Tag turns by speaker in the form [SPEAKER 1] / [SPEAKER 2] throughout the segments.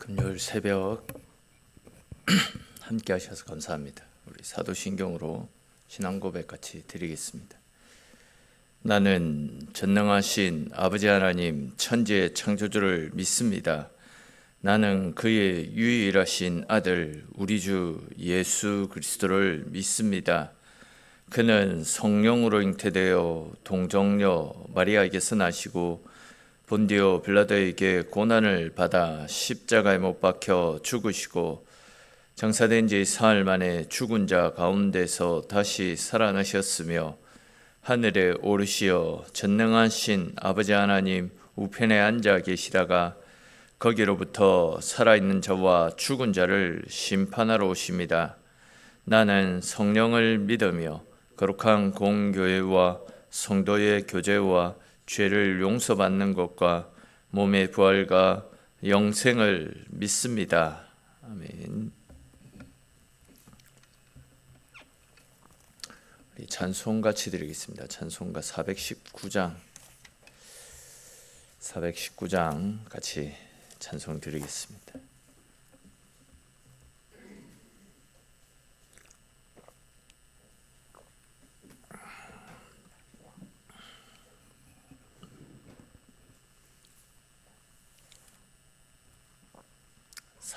[SPEAKER 1] 금요일 새벽 함께 하셔서 감사합니다. 우리 사도신경으로 신앙 고백 같이 드리겠습니다. 나는 전능하신 아버지 하나님 천지의 창조주를 믿습니다. 나는 그의 유일하신 아들 우리 주 예수 그리스도를 믿습니다. 그는 성령으로 잉태되어 동정녀 마리아에게서 나시고 본디오 빌라도에게 고난을 받아 십자가에 못 박혀 죽으시고 장사된 지 사흘 만에 죽은 자 가운데서 다시 살아나셨으며 하늘에 오르시어 전능하신 아버지 하나님 우편에 앉아 계시다가 거기로부터 살아있는 자와 죽은 자를 심판하러 오십니다. 나는 성령을 믿으며 거룩한 공교회와 성도의 교제와 죄를 용서받는 것과 몸의 부활과 영생을 믿습니다. 아멘. 우리 찬송 같이 드리겠습니다. 찬송가 419장 같이 찬송 드리겠습니다.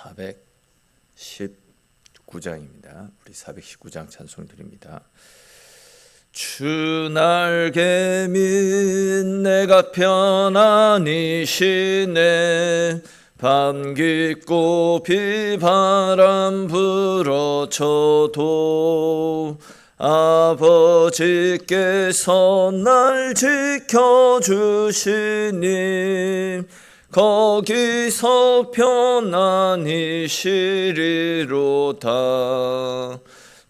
[SPEAKER 1] (419장입니다) 우리 419장 찬송 드립니다. 주 날개 및 내가 편안히 쉬네 밤 깊고 비바람 불어쳐도 아버지께서 날 지켜주시니 거기서 편안히 쉬리로다.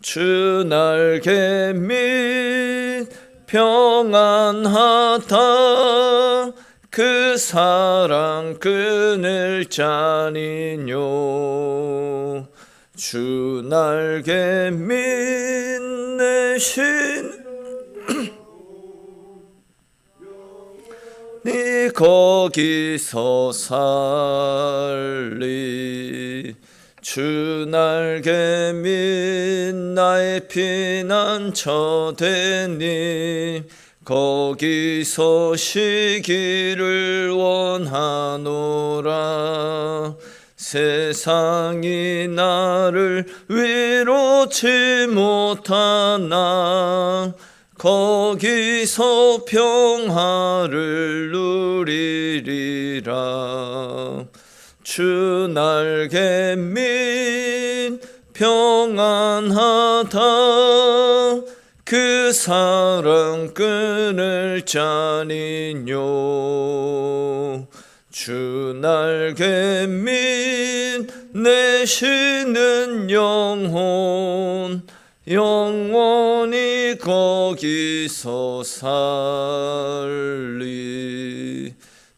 [SPEAKER 1] 주 날개 및 평안하다. 그 사랑 끊을 자니뇨. 주 날개 및 내신 네 거기서 살리. 주 날개 및 나의 피난처 되니 거기서 쉬기를 원하노라. 세상이 나를 위로치 못하나 거기서 평화를 누리리라. 주 날개 및 평안하다. 그 사랑 끊을 자니뇨. 주 날개 및 내 쉬는 영혼 영원히 거기서 살리.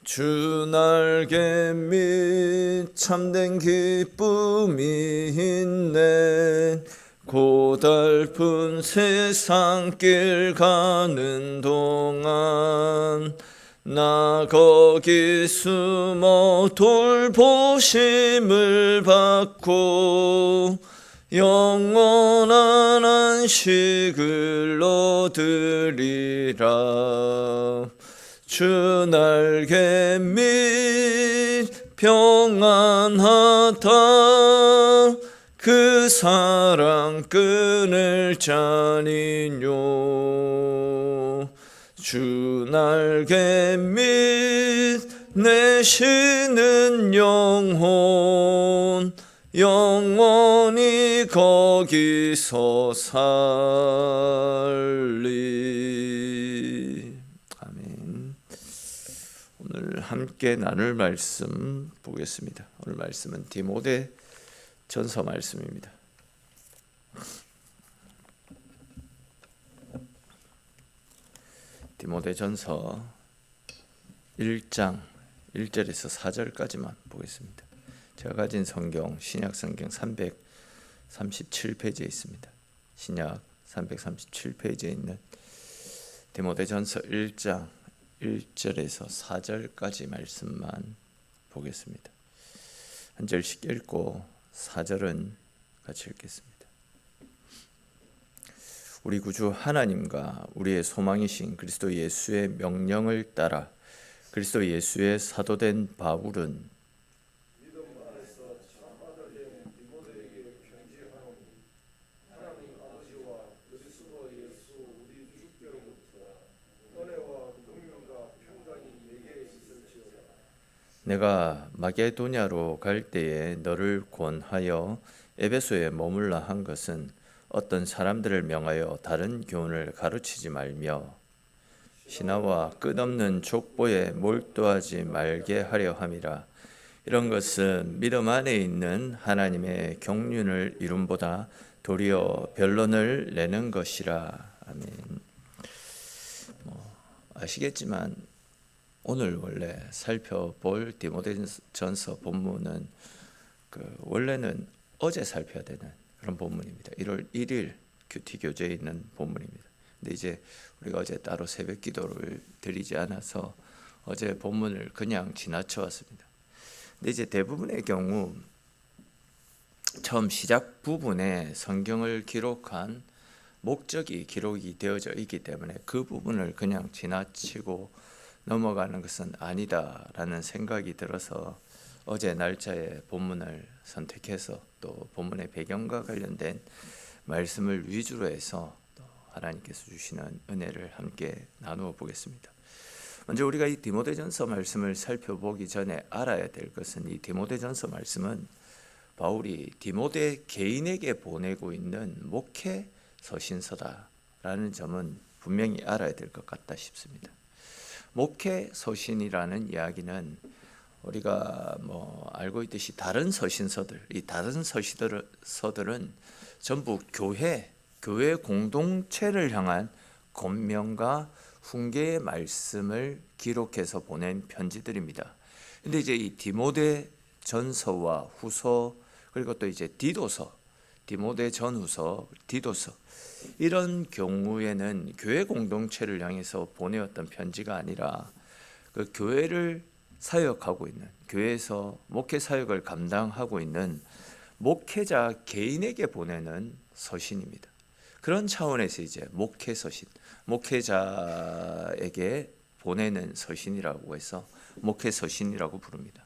[SPEAKER 1] 주 날개 및 참된 기쁨이 있네. 고달픈 세상길 가는 동안 나 거기 숨어 돌보심을 받고 영원한 안식을 얻으리라. 주 날개 및 평안하다. 그 사랑 끊을 자니뇨. 주 날개 및 내 쉬는 영혼 영원히 거기서 살리. 아멘. 오늘 함께 나눌 말씀 보겠습니다. 오늘 말씀은 디모데 전서 말씀입니다. 디모데 전서 1장 1절에서 4절까지만 보겠습니다. 제가 가진 성경 신약 성경 337페이지에 있습니다. 신약 337페이지에 있는 디모데전서 1장 1절에서 4절까지 말씀만 보겠습니다. 한 절씩 읽고 4절은 같이 읽겠습니다. 우리 구주 하나님과 우리의 소망이신 그리스도 예수의 명령을 따라 그리스도 예수의 사도된 바울은 내가 마게도냐로 갈 때에 너를 권하여 에베소에 머물라 한 것은 어떤 사람들을 명하여 다른 교훈을 가르치지 말며 신하와 끝없는 족보에 몰두하지 말게 하려 함이라. 이런 것은 믿음 안에 있는 하나님의 경륜을 이룸보다 도리어 변론을 내는 것이라. 아멘. 아시겠지만 오늘 원래 살펴볼 디모데전서 본문은 원래는 어제 살펴야 되는 그런 본문입니다. 1월 1일 큐티 교재에 있는 본문입니다. 근데 이제 우리가 어제 따로 새벽 기도를 드리지 않아서 어제 본문을 그냥 지나쳐 왔습니다. 근데 이제 대부분의 경우 처음 시작 부분에 성경을 기록한 목적이 기록이 되어져 있기 때문에 그 부분을 그냥 지나치고 넘어가는 것은 아니다라는 생각이 들어서 어제 날짜에 본문을 선택해서 또 본문의 배경과 관련된 말씀을 위주로 해서 또 하나님께서 주시는 은혜를 함께 나누어 보겠습니다. 먼저 우리가 이 디모데전서 말씀을 살펴보기 전에 알아야 될 것은 이 디모데전서 말씀은 바울이 디모데 개인에게 보내고 있는 목회 서신서다라는 점은 분명히 알아야 될 것 같다 싶습니다. 목회 서신이라는 이야기는 우리가 알고 있듯이 다른 서신서들, 이 다른 서신서들은 전부 교회 공동체를 향한 권면과 훈계의 말씀을 기록해서 보낸 편지들입니다. 근데 이제 이 디모데 전서와 후서 그리고 또 이제 디도서, 디모데 전후서, 디도서 이런 경우에는 교회 공동체를 향해서 보내었던 편지가 아니라 그 교회를 사역하고 있는 교회에서 목회 사역을 감당하고 있는 목회자 개인에게 보내는 서신입니다. 그런 차원에서 이제 목회 서신, 목회자에게 보내는 서신이라고 해서 목회 서신이라고 부릅니다.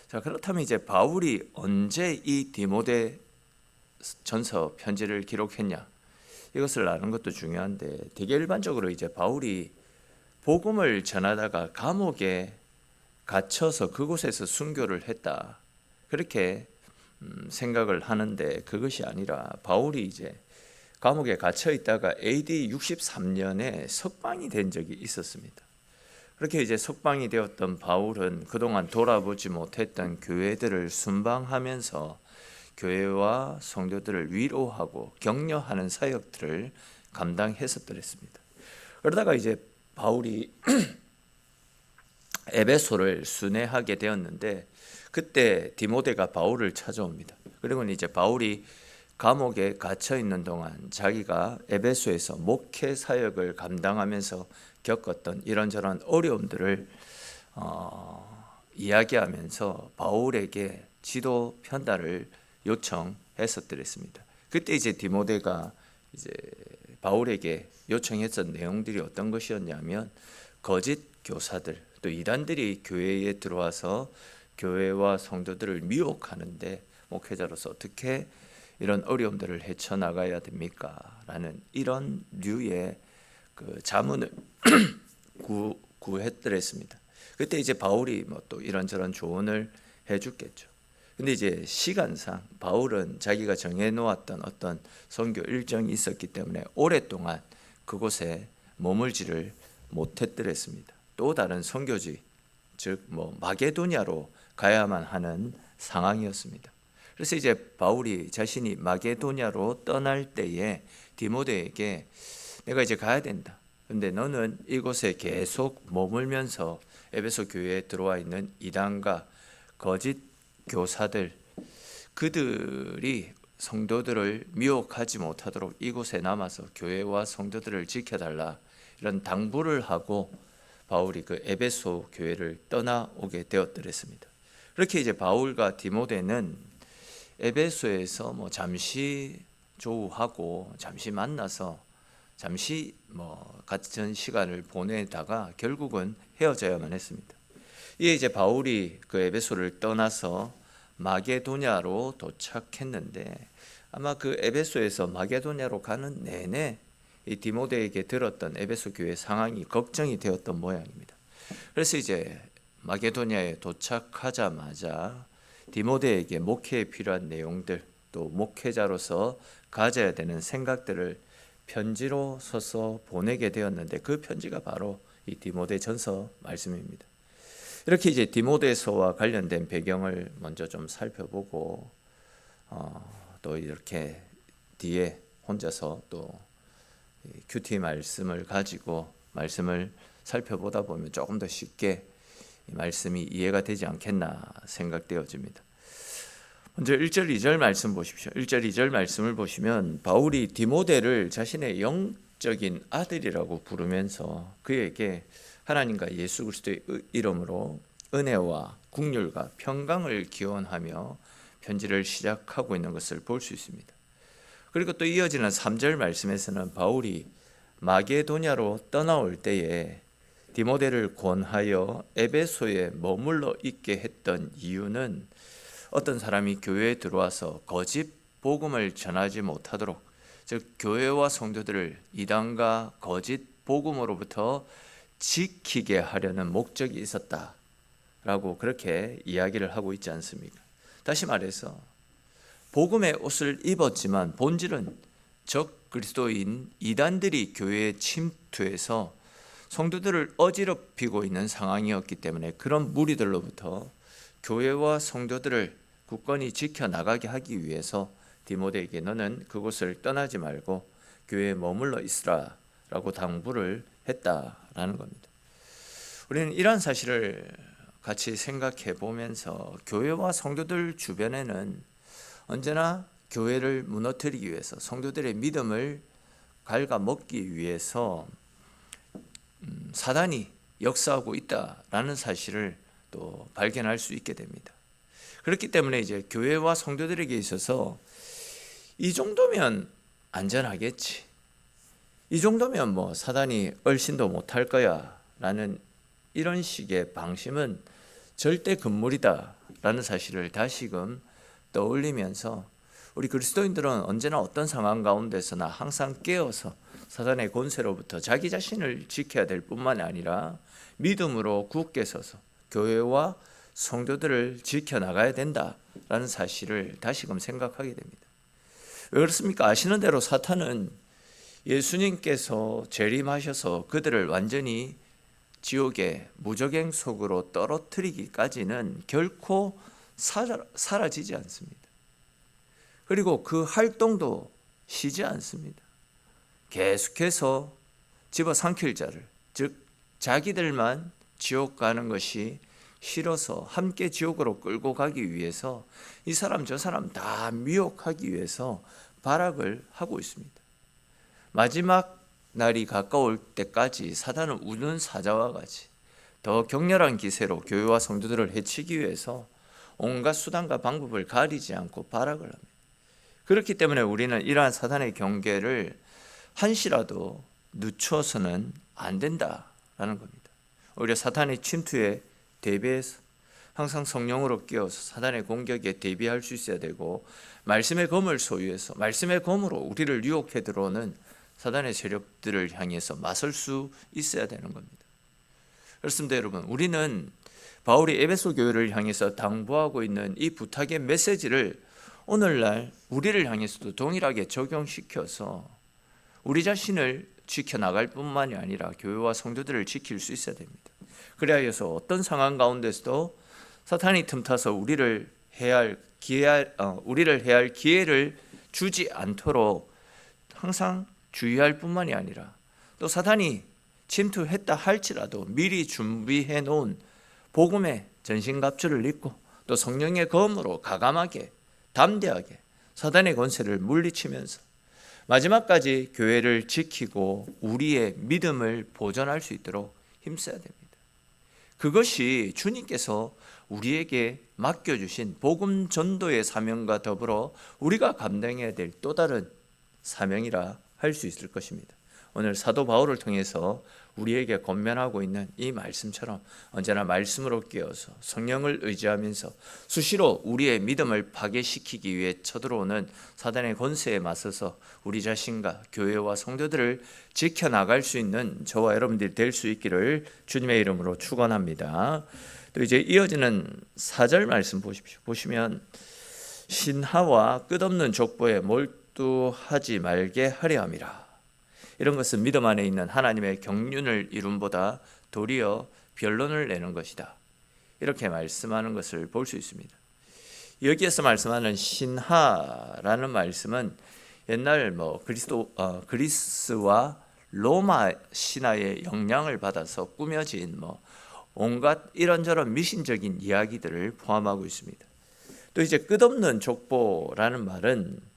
[SPEAKER 1] 자, 그렇다면 이제 바울이 언제 이 디모데 전서 편지를 기록했냐? 이것을 아는 것도 중요한데 되게 일반적으로 이제 바울이 복음을 전하다가 감옥에 갇혀서 그곳에서 순교를 했다 그렇게 생각을 하는데 그것이 아니라 바울이 이제 감옥에 갇혀 있다가 AD 63년에 석방이 된 적이 있었습니다. 그렇게 이제 석방이 되었던 바울은 그동안 돌아보지 못했던 교회들을 순방하면서 교회와 성도들을 위로하고 격려하는 사역들을 감당했었더랬습니다. 그러다가 이제 바울이 에베소를 순회하게 되었는데 그때 디모데가 바울을 찾아옵니다. 그리고 이제 바울이 감옥에 갇혀 있는 동안 자기가 에베소에서 목회 사역을 감당하면서 겪었던 이런저런 어려움들을 이야기하면서 바울에게 지도 편달을 요청했었더랬습니다. 그때 이제 디모데가 이제 바울에게 요청했던 내용들이 어떤 것이었냐면 거짓 교사들 또 이단들이 교회에 들어와서 교회와 성도들을 미혹하는데 목회자로서 어떻게 이런 어려움들을 헤쳐나가야 됩니까? 라는 이런 류의 그 자문을 구했더랬습니다. 그때 이제 바울이 또 이런저런 조언을 해줬겠죠. 근데 이제 시간상 바울은 자기가 정해놓았던 어떤 선교 일정이 있었기 때문에 오랫동안 그곳에 머물지를 못했더랬습니다. 또 다른 선교지 즉 마게도냐로 가야만 하는 상황이었습니다. 그래서 이제 바울이 자신이 마게도냐로 떠날 때에 디모데에게 내가 이제 가야 된다. 근데 너는 이곳에 계속 머물면서 에베소 교회에 들어와 있는 이단과 거짓 교사들 그들이 성도들을 미혹하지 못하도록 이곳에 남아서 교회와 성도들을 지켜달라 이런 당부를 하고 바울이 그 에베소 교회를 떠나오게 되었더랬습니다. 그렇게 이제 바울과 디모데는 에베소에서 잠시 조우하고 잠시 만나서 잠시 같은 시간을 보내다가 결국은 헤어져야만 했습니다. 이에 이제 바울이 그 에베소를 떠나서 마게도냐로 도착했는데 아마 그 에베소에서 마게도냐로 가는 내내 이 디모데에게 들었던 에베소 교회 상황이 걱정이 되었던 모양입니다. 그래서 이제 마게도냐에 도착하자마자 디모데에게 목회에 필요한 내용들, 또 목회자로서 가져야 되는 생각들을 편지로 써서 보내게 되었는데 그 편지가 바로 이 디모데전서 말씀입니다. 이렇게 이제 디모데서와 관련된 배경을 먼저 좀 살펴보고 또 이렇게 뒤에 혼자서 또 큐티 말씀을 가지고 말씀을 살펴보다 보면 조금 더 쉽게 이 말씀이 이해가 되지 않겠나 생각되어집니다. 먼저 1절 2절 말씀 보십시오. 1절 2절 말씀을 보시면 바울이 디모데를 자신의 영적인 아들이라고 부르면서 그에게 하나님과 예수 그리스도의 이름으로 은혜와 긍휼과 평강을 기원하며 편지를 시작하고 있는 것을 볼 수 있습니다. 그리고 또 이어지는 3절 말씀에서는 바울이 마게도냐로 떠나올 때에 디모데를 권하여 에베소에 머물러 있게 했던 이유는 어떤 사람이 교회에 들어와서 거짓 복음을 전하지 못하도록, 즉 교회와 성도들을 이단과 거짓 복음으로부터 지키게 하려는 목적이 있었다라고 그렇게 이야기를 하고 있지 않습니까? 다시 말해서 복음의 옷을 입었지만 본질은 적 그리스도인 이단들이 교회에 침투해서 성도들을 어지럽히고 있는 상황이었기 때문에 그런 무리들로부터 교회와 성도들을 굳건히 지켜나가게 하기 위해서 디모데에게 너는 그곳을 떠나지 말고 교회에 머물러 있으라 라고 당부를 했다라는 겁니다. 우리는 이러한 사실을 같이 생각해 보면서 교회와 성도들 주변에는 언제나 교회를 무너뜨리기 위해서 성도들의 믿음을 갉아먹기 위해서 사단이 역사하고 있다라는 사실을 또 발견할 수 있게 됩니다. 그렇기 때문에 이제 교회와 성도들에게 있어서 이 정도면 안전하겠지, 이 정도면 사단이 얼씬도 못할 거야 라는 이런 식의 방심은 절대 금물이다 라는 사실을 다시금 떠올리면서 우리 그리스도인들은 언제나 어떤 상황 가운데서나 항상 깨어서 사단의 권세로부터 자기 자신을 지켜야 될 뿐만 아니라 믿음으로 굳게 서서 교회와 성도들을 지켜나가야 된다라는 사실을 다시금 생각하게 됩니다. 왜 그렇습니까? 아시는 대로 사탄은 예수님께서 재림하셔서 그들을 완전히 지옥의 무저갱 속으로 떨어뜨리기까지는 결코 사라지지 않습니다. 그리고 그 활동도 쉬지 않습니다. 계속해서 집어삼킬 자를, 즉 자기들만 지옥 가는 것이 싫어서 함께 지옥으로 끌고 가기 위해서 이 사람 저 사람 다 미혹하기 위해서 발악을 하고 있습니다. 마지막 날이 가까울 때까지 사단은 우는 사자와 같이 더 격렬한 기세로 교회와 성도들을 해치기 위해서 온갖 수단과 방법을 가리지 않고 발악을 합니다. 그렇기 때문에 우리는 이러한 사단의 경계를 한시라도 늦춰서는 안 된다라는 겁니다. 오히려 사탄의 침투에 대비해서 항상 성령으로 깨어서 사단의 공격에 대비할 수 있어야 되고, 말씀의 검을 소유해서 말씀의 검으로 우리를 유혹해 들어오는 사단의 세력들을 향해서 맞설 수 있어야 되는 겁니다. 그렇습니다, 여러분. 우리는 바울이 에베소 교회를 향해서 당부하고 있는 이 부탁의 메시지를 오늘날 우리를 향해서도 동일하게 적용시켜서 우리 자신을 지켜나갈 뿐만이 아니라 교회와 성도들을 지킬 수 있어야 됩니다. 그래야 해서 어떤 상황 가운데서도 사탄이 틈타서 우리를 해야 할 기회를 주지 않도록 항상 주의할 뿐만이 아니라, 또 사탄이 침투했다 할지라도 미리 준비해 놓은 복음의 전신갑주를 입고 또 성령의 검으로 가감하게 담대하게 사단의 권세를 물리치면서 마지막까지 교회를 지키고 우리의 믿음을 보존할 수 있도록 힘써야 됩니다. 그것이 주님께서 우리에게 맡겨주신 복음 전도의 사명과 더불어 우리가 감당해야 될 또 다른 사명이라 할 수 있을 것입니다. 오늘 사도 바울을 통해서 우리에게 권면하고 있는 이 말씀처럼 언제나 말씀으로 깨어서 성령을 의지하면서 수시로 우리의 믿음을 파괴시키기 위해 쳐들어오는 사단의 권세에 맞서서 우리 자신과 교회와 성도들을 지켜나갈 수 있는 저와 여러분들이 될 수 있기를 주님의 이름으로 축원합니다. 또 이제 이어지는 4절 말씀 보십시오. 보시면 신하와 끝없는 족보에 몰두하지 말게 하려 함이라. 이런 것은 믿음 안에 있는 하나님의 경륜을 이룸보다 도리어 변론을 내는 것이다. 이렇게 말씀하는 것을 볼 수 있습니다. 여기에서 말씀하는 신하라는 말씀은 옛날 그리스와 로마 신화의 영향을 받아서 꾸며진 온갖 이런저런 미신적인 이야기들을 포함하고 있습니다. 또 이제 끝없는 족보라는 말은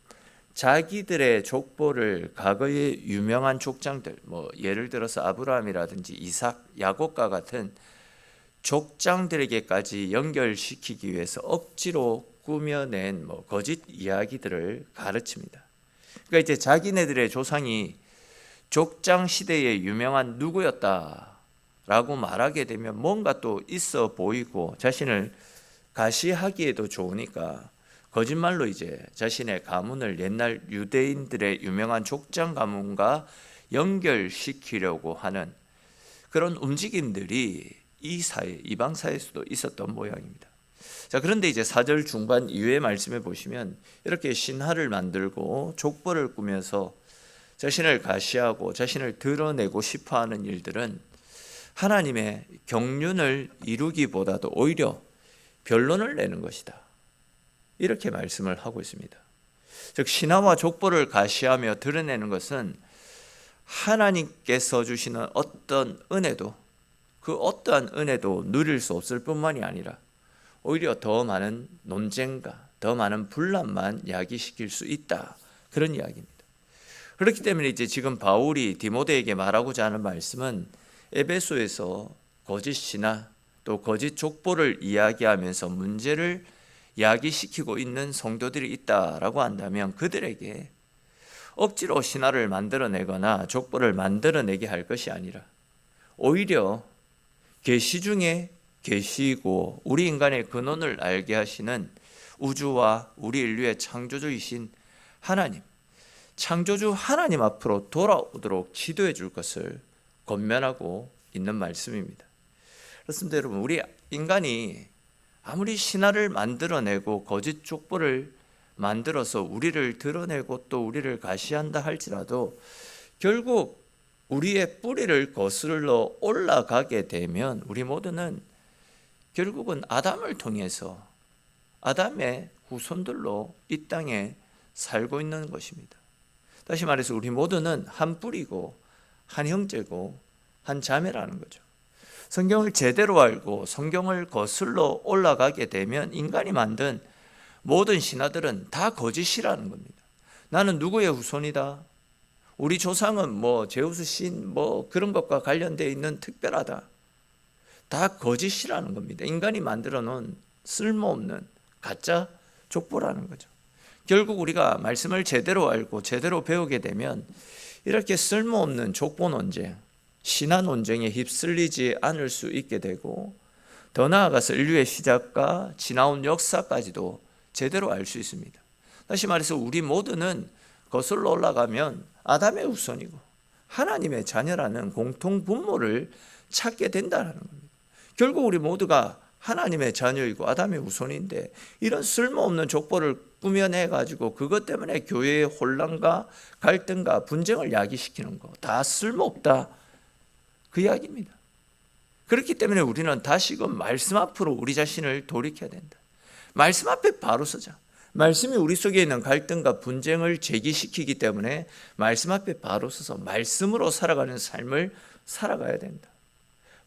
[SPEAKER 1] 자기들의 족보를 과거의 유명한 족장들, 예를 들어서 아브라함이라든지 이삭, 야곱과 같은 족장들에게까지 연결시키기 위해서 억지로 꾸며낸 거짓 이야기들을 가르칩니다. 그러니까 이제 자기네들의 조상이 족장 시대의 유명한 누구였다라고 말하게 되면 뭔가 또 있어 보이고 자신을 가시하기에도 좋으니까 거짓말로 이제 자신의 가문을 옛날 유대인들의 유명한 족장 가문과 연결시키려고 하는 그런 움직임들이 이 사회, 이방 사회에서도 있었던 모양입니다. 자, 그런데 이제 4절 중반 이후의 말씀에 보시면 이렇게 신하를 만들고 족보를 꾸며서 자신을 가시하고 자신을 드러내고 싶어하는 일들은 하나님의 경륜을 이루기보다도 오히려 변론을 내는 것이다. 이렇게 말씀을 하고 있습니다. 즉 신하와 족보를 가시하며 드러내는 것은 하나님께서 주시는 어떤 은혜도 그 어떠한 은혜도 누릴 수 없을 뿐만이 아니라 오히려 더 많은 논쟁과 더 많은 분란만 야기시킬 수 있다. 그런 이야기입니다. 그렇기 때문에 이제 지금 바울이 디모데에게 말하고자 하는 말씀은 에베소에서 거짓 신하 또 거짓 족보를 이야기하면서 문제를 야기시키고 있는 성도들이 있다라고 한다면 그들에게 억지로 신하를 만들어내거나 족보를 만들어내게 할 것이 아니라 오히려 계시 중에 계시이고 우리 인간의 근원을 알게 하시는 우주와 우리 인류의 창조주이신 하나님, 창조주 하나님 앞으로 돌아오도록 지도해 줄 것을 권면하고 있는 말씀입니다. 그렇습니다. 여러분, 우리 인간이 아무리 신화를 만들어내고 거짓 족보를 만들어서 우리를 드러내고 또 우리를 가시한다 할지라도 결국 우리의 뿌리를 거슬러 올라가게 되면 우리 모두는 결국은 아담을 통해서 아담의 후손들로 이 땅에 살고 있는 것입니다. 다시 말해서 우리 모두는 한 뿌리고 한 형제고 한 자매라는 거죠. 성경을 제대로 알고 성경을 거슬러 올라가게 되면 인간이 만든 모든 신화들은 다 거짓이라는 겁니다. 나는 누구의 후손이다. 우리 조상은 제우스 신 그런 것과 관련되어 있는 특별하다. 다 거짓이라는 겁니다. 인간이 만들어 놓은 쓸모없는 가짜 족보라는 거죠. 결국 우리가 말씀을 제대로 알고 제대로 배우게 되면 이렇게 쓸모없는 족보 논쟁, 신화 논쟁에 휩쓸리지 않을 수 있게 되고 더 나아가서 인류의 시작과 지나온 역사까지도 제대로 알 수 있습니다. 다시 말해서 우리 모두는 거슬러 올라가면 아담의 후손이고 하나님의 자녀라는 공통 분모를 찾게 된다는 겁니다. 결국 우리 모두가 하나님의 자녀이고 아담의 후손인데 이런 쓸모없는 족보를 꾸며내 가지고 그것 때문에 교회의 혼란과 갈등과 분쟁을 야기시키는 거 다 쓸모없다. 그 이야기입니다. 그렇기 때문에 우리는 다시금 말씀 앞으로 우리 자신을 돌이켜야 된다. 말씀 앞에 바로 서자. 말씀이 우리 속에 있는 갈등과 분쟁을 제기시키기 때문에 말씀 앞에 바로 서서 말씀으로 살아가는 삶을 살아가야 된다.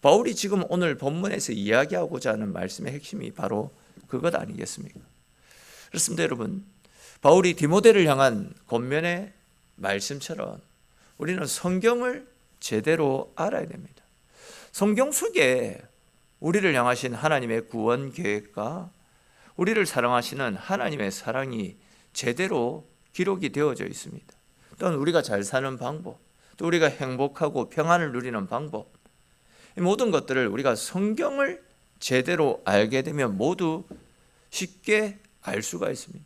[SPEAKER 1] 바울이 지금 오늘 본문에서 이야기하고자 하는 말씀의 핵심이 바로 그것 아니겠습니까? 그렇습니다, 여러분. 바울이 디모데를 향한 권면의 말씀처럼 우리는 성경을 제대로 알아야 됩니다. 성경 속에 우리를 향하신 하나님의 구원 계획과 우리를 사랑하시는 하나님의 사랑이 제대로 기록이 되어져 있습니다. 또한 우리가 잘 사는 방법, 또 우리가 행복하고 평안을 누리는 방법, 이 모든 것들을 우리가 성경을 제대로 알게 되면 모두 쉽게 알 수가 있습니다.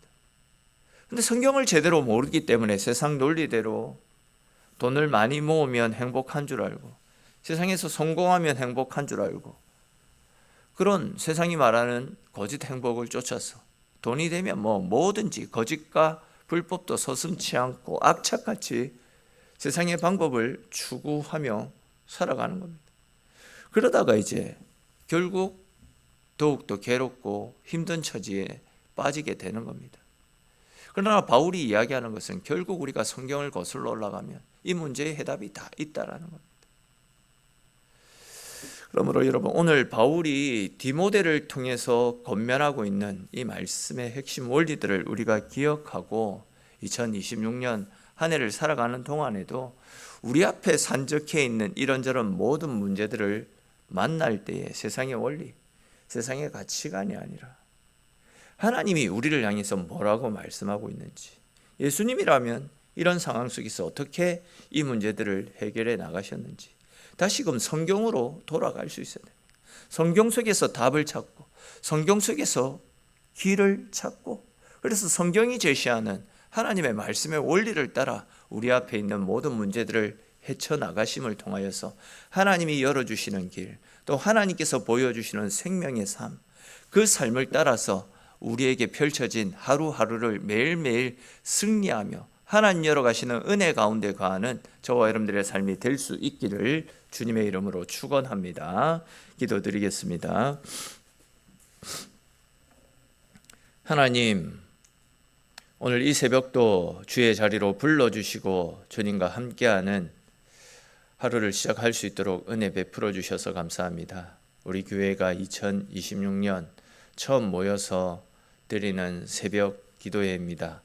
[SPEAKER 1] 그런데 성경을 제대로 모르기 때문에 세상 논리대로 돈을 많이 모으면 행복한 줄 알고, 세상에서 성공하면 행복한 줄 알고, 그런 세상이 말하는 거짓 행복을 쫓아서 돈이 되면 뭐든지 거짓과 불법도 서슴지 않고 악착같이 세상의 방법을 추구하며 살아가는 겁니다. 그러다가 이제 결국 더욱더 괴롭고 힘든 처지에 빠지게 되는 겁니다. 그러나 바울이 이야기하는 것은 결국 우리가 성경을 거슬러 올라가면 이 문제의 해답이 다 있다라는 겁니다. 그러므로 여러분, 오늘 바울이 디모데를 통해서 권면하고 있는 이 말씀의 핵심 원리들을 우리가 기억하고 2026년 한 해를 살아가는 동안에도 우리 앞에 산적해 있는 이런저런 모든 문제들을 만날 때에 세상의 원리, 세상의 가치관이 아니라 하나님이 우리를 향해서 뭐라고 말씀하고 있는지, 예수님이라면 이런 상황 속에서 어떻게 이 문제들을 해결해 나가셨는지 다시금 성경으로 돌아갈 수 있어야 됩니다. 성경 속에서 답을 찾고 성경 속에서 길을 찾고, 그래서 성경이 제시하는 하나님의 말씀의 원리를 따라 우리 앞에 있는 모든 문제들을 헤쳐나가심을 통하여서 하나님이 열어주시는 길, 또 하나님께서 보여주시는 생명의 삶, 그 삶을 따라서 우리에게 펼쳐진 하루하루를 매일매일 승리하며 하나님 열어가시는 은혜 가운데 거하는 저와 여러분들의 삶이 될 수 있기를 주님의 이름으로 축원합니다. 기도드리겠습니다. 하나님, 오늘 이 새벽도 주의 자리로 불러주시고 주님과 함께하는 하루를 시작할 수 있도록 은혜 베풀어 주셔서 감사합니다. 우리 교회가 2026년 처음 모여서 드리는 새벽 기도회입니다.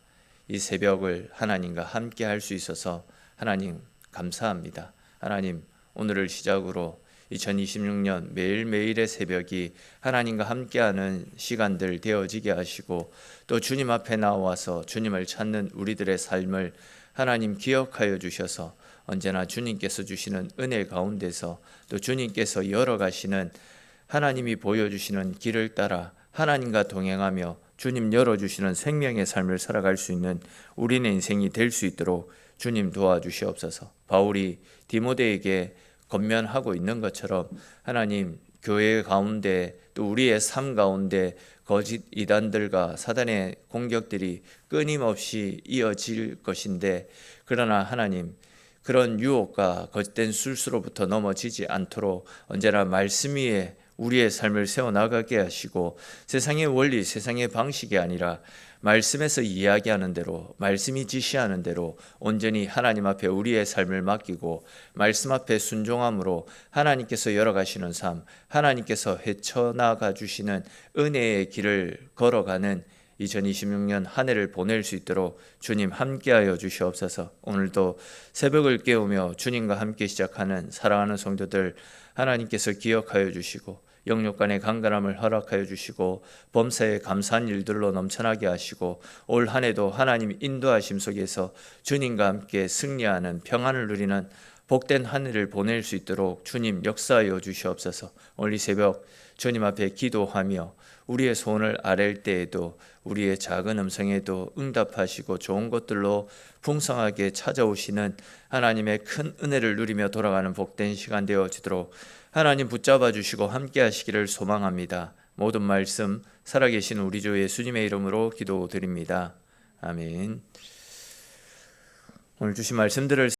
[SPEAKER 1] 이 새벽을 하나님과 함께 할 수 있어서 하나님 감사합니다. 하나님, 오늘을 시작으로 2026년 매일매일의 새벽이 하나님과 함께하는 시간들 되어지게 하시고, 또 주님 앞에 나와서 주님을 찾는 우리들의 삶을 하나님 기억하여 주셔서 언제나 주님께서 주시는 은혜 가운데서 또 주님께서 열어가시는 하나님이 보여주시는 길을 따라 하나님과 동행하며 주님 열어주시는 생명의 삶을 살아갈 수 있는 우리의 인생이 될 수 있도록 주님 도와주시옵소서. 바울이 디모데에게 권면하고 있는 것처럼 하나님, 교회 가운데 또 우리의 삶 가운데 거짓 이단들과 사단의 공격들이 끊임없이 이어질 것인데, 그러나 하나님, 그런 유혹과 거짓된 술수로부터 넘어지지 않도록 언제나 말씀 위에 우리의 삶을 세워나가게 하시고, 세상의 원리, 세상의 방식이 아니라 말씀에서 이야기하는 대로, 말씀이 지시하는 대로 온전히 하나님 앞에 우리의 삶을 맡기고 말씀 앞에 순종함으로 하나님께서 열어가시는 삶, 하나님께서 헤쳐나가 주시는 은혜의 길을 걸어가는 2026년 한 해를 보낼 수 있도록 주님 함께하여 주시옵소서. 오늘도 새벽을 깨우며 주님과 함께 시작하는 사랑하는 성도들 하나님께서 기억하여 주시고, 영육 간의 강건함을 허락하여 주시고, 범사에 감사한 일들로 넘쳐나게 하시고, 올 한 해도 하나님 인도하심 속에서 주님과 함께 승리하는 평안을 누리는 복된 한 해를 보낼 수 있도록 주님 역사하여 주시옵소서. 오늘 이 새벽 주님 앞에 기도하며 우리의 소원을 아랠 때에도 우리의 작은 음성에도 응답하시고 좋은 것들로 풍성하게 찾아오시는 하나님의 큰 은혜를 누리며 돌아가는 복된 시간 되어지도록 하나님 붙잡아 주시고 함께 하시기를 소망합니다. 모든 말씀 살아계신 우리 주 예수님의 이름으로 기도드립니다. 아멘. 오늘 주신 말씀들을